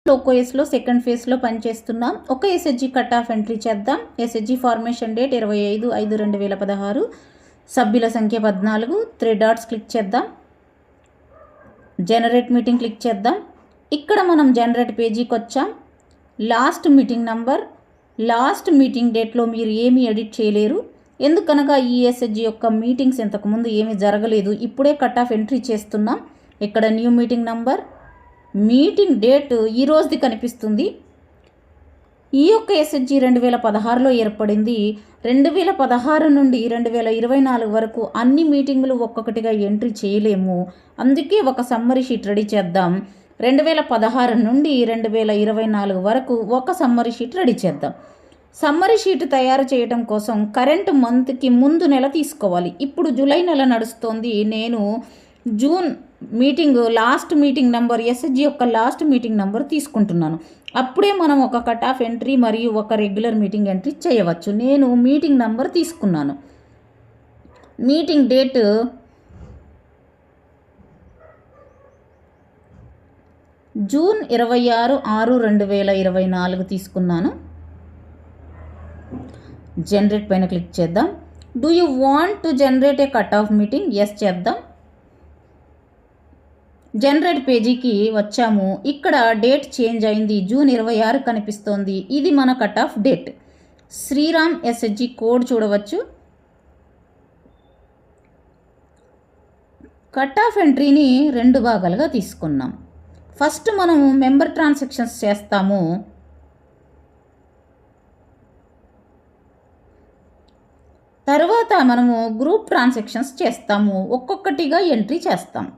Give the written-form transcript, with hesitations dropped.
లోకోఎస్లో second ఫేజ్లో పనిచేస్తున్నాం. ఒక ఎస్హెచ్జి కట్ ఆఫ్ ఎంట్రీ చేద్దాం. SHG formation date 25/5/2016. సభ్యుల సంఖ్య 14. 3 డాట్స్ క్లిక్ చేద్దాం. జనరేట్ మీటింగ్ క్లిక్ చేద్దాం. ఇక్కడ మనం జనరేట్ పేజీకి వచ్చాం. Last meeting number, last meeting డేట్లో మీరు ఏమీ ఎడిట్ చేయలేరు. ఎందుకనగా ఈ ఎస్హెచ్జి యొక్క మీటింగ్స్ ఇంతకుముందు ఏమీ జరగలేదు. ఇప్పుడే కట్ ఆఫ్ ఎంట్రీ చేస్తున్నాం. ఇక్కడ new meeting number, meeting date ఈ రోజుది కనిపిస్తుంది. ఈ యొక్క ఎస్హెచ్జి 2016లో ఏర్పడింది. 2016 నుండి 2024 వరకు అన్ని మీటింగులు ఒక్కొక్కటిగా ఎంట్రీ చేయలేము. అందుకే ఒక సమ్మరీ షీట్ రెడీ చేద్దాం. 2016 నుండి 2024 వరకు ఒక సమ్మరీ షీట్ రెడీ చేద్దాం. సమ్మరీ షీట్ తయారు చేయడం కోసం కరెంట్ మంత్కి ముందు నెల తీసుకోవాలి. ఇప్పుడు జూలై నెల నడుస్తోంది. నేను June meeting last meeting number, SHG యొక్క లాస్ట్ మీటింగ్ నెంబర్ తీసుకుంటున్నాను. అప్పుడే మనం ఒక కట్ ఆఫ్ ఎంట్రీ మరియు ఒక రెగ్యులర్ మీటింగ్ ఎంట్రీ చేయవచ్చు. నేను మీటింగ్ నెంబర్ తీసుకున్నాను. మీటింగ్ డేట్ జూన్ 26/6/2024 తీసుకున్నాను. జనరేట్ పైన క్లిక్ చేద్దాం. Do you want to generate a cut off meeting? Yes చేద్దాం. జనరేట్ పేజీకి వచ్చాము. ఇక్కడ డేట్ చేంజ్ అయింది. జూన్ 26 కనిపిస్తోంది. ఇది మన cut off date. Sriram SHG code చూడవచ్చు. కట్ ఆఫ్ ఎంట్రీని 2 భాగాలుగా తీసుకున్నాం. ఫస్ట్ మనము మెంబర్ ట్రాన్సాక్షన్స్ చేస్తాము. తర్వాత మనము గ్రూప్ ట్రాన్సాక్షన్స్ చేస్తాము. ఒక్కొక్కటిగా ఎంట్రీ చేస్తాము.